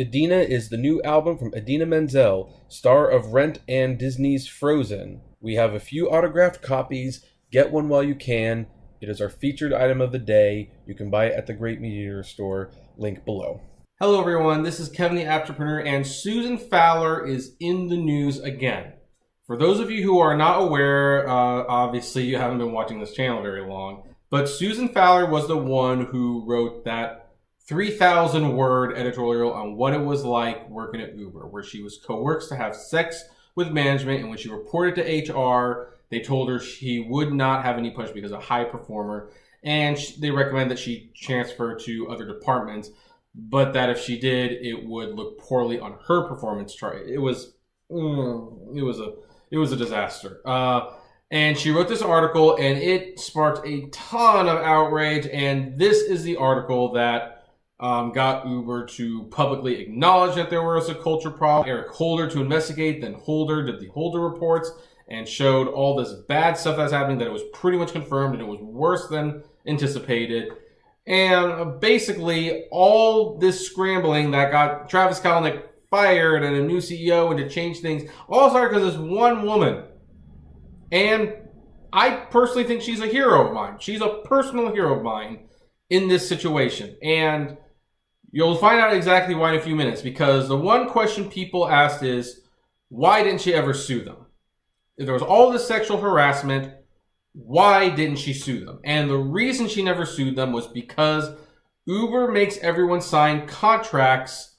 Idina is the new album from Idina Menzel, star of Rent and Disney's Frozen. We have a few autographed copies. Get one while you can. It is our featured item of the day. You can buy it at the Great Media Universe store. Link below. Hello everyone, this is Kevin the Entrepreneur, and Susan Fowler is in the news again. For those of you who are not aware, obviously you haven't been watching this channel very long, but Susan Fowler was the one who wrote that 3,000 word editorial on what it was like working at Uber, where she was coerced to have sex with management, and when she reported to HR, they told her she would not have any punishment because of a high performer, and they recommend that she transfer to other departments, but that if she did, it would look poorly on her performance chart. It was a disaster. And she wrote this article, and it sparked a ton of outrage. And this is the article that got Uber to publicly acknowledge that there was a culture problem. Eric Holder to investigate. Then Holder did the Holder reports and showed all this bad stuff that's happening, that it was pretty much confirmed and it was worse than anticipated. And basically, all this scrambling that got Travis Kalanick fired and a new CEO and to change things, all started because this one woman. And I personally think she's a hero of mine. She's a personal hero of mine in this situation. And you'll find out exactly why in a few minutes, because the one question people asked is, why didn't she ever sue them? If there was all this sexual harassment, why didn't she sue them? And the reason she never sued them was because Uber makes everyone sign contracts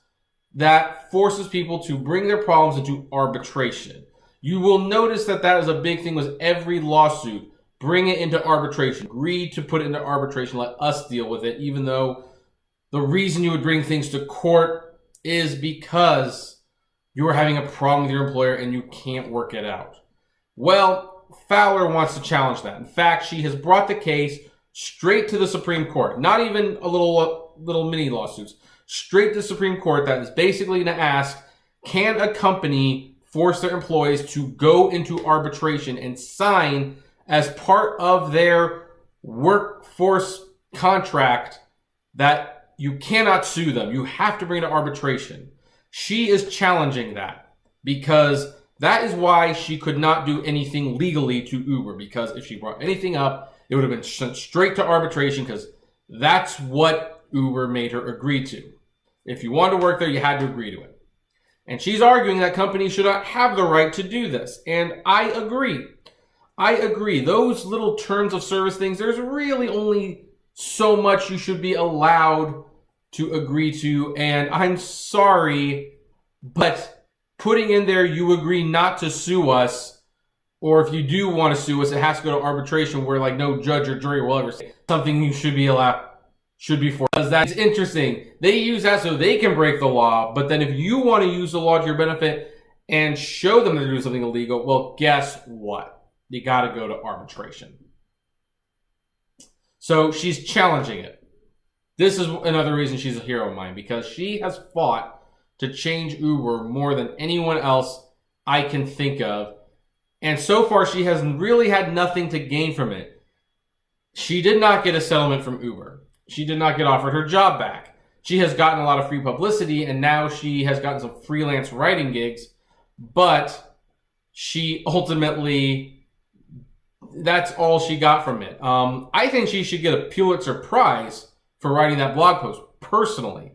that forces people to bring their problems into arbitration. You will notice that that is a big thing with every lawsuit. Bring it into arbitration. Agree to put it into arbitration. Let us deal with it, even though the reason you would bring things to court is because you are having a problem with your employer and you can't work it out. Well, Fowler wants to challenge that. In fact, she has brought the case straight to the Supreme Court. Not even a little mini lawsuits. Straight to the Supreme Court that is basically going to ask, can a company force their employees to go into arbitration and sign as part of their workforce contract that you cannot sue them. You have to bring it to arbitration. She is challenging that because that is why she could not do anything legally to Uber, because if she brought anything up, it would have been sent straight to arbitration, because that's what Uber made her agree to. If you wanted to work there, you had to agree to it. And she's arguing that companies should not have the right to do this. And I agree. I agree. Those little terms of service things, there's really only so much you should be allowed to agree to. And I'm sorry, but putting in there, you agree not to sue us, or if you do want to sue us, it has to go to arbitration where like no judge or jury will ever say something you should be allowed. Should be for, because that's interesting. They use that so they can break the law, but then if you want to use the law to your benefit and show them they're doing something illegal, well, guess what? You got to go to arbitration. So she's challenging it. This is another reason she's a hero of mine, because she has fought to change Uber more than anyone else I can think of. And so far, she has really had nothing to gain from it. She did not get a settlement from Uber. She did not get offered her job back. She has gotten a lot of free publicity, and now she has gotten some freelance writing gigs, but she ultimately, that's all she got from it. I think she should get a Pulitzer Prize for writing that blog post, personally.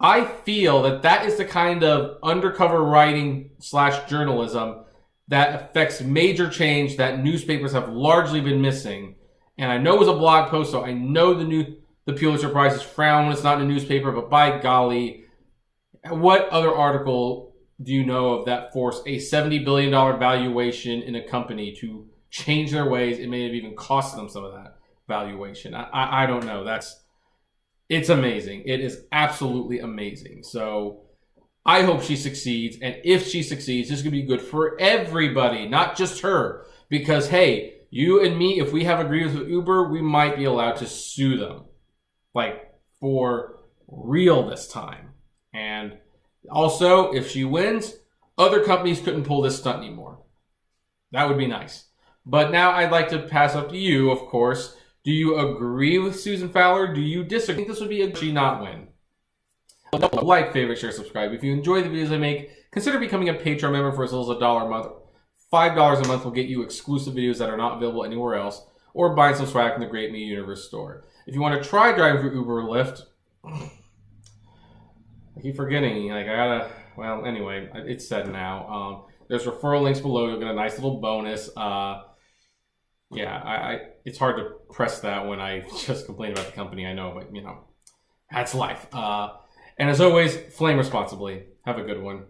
I feel that that is the kind of undercover writing / journalism that affects major change that newspapers have largely been missing. And I know it was a blog post, so I know the Pulitzer Prize is frowned when it's not in a newspaper, but by golly, what other article do you know of that forced a $70 billion valuation in a company to change their ways? It may have even cost them some of that valuation. I don't know. It's amazing. It is absolutely amazing. So I hope she succeeds. And if she succeeds, this is going to be good for everybody, not just her. Because, hey, you and me, if we have agreements with Uber, we might be allowed to sue them. Like, for real this time. And also, if she wins, other companies couldn't pull this stunt anymore. That would be nice. But now I'd like to pass up to you, of course. Do you agree with Susan Fowler? Do you disagree? I think this would be a she not win. Like, favorite, share, subscribe. If you enjoy the videos I make, consider becoming a Patreon member for as little as $1 a month. $5 a month will get you exclusive videos that are not available anywhere else, or buy and subscribe from the Great Media Universe store. If you want to try driving for Uber or Lyft, I keep forgetting. Like, I gotta. Well, anyway, it's said now. There's referral links below. You'll get a nice little bonus. Yeah, it's hard to press that when I just complain about the company. I know, but that's life. And as always, flame responsibly. Have a good one.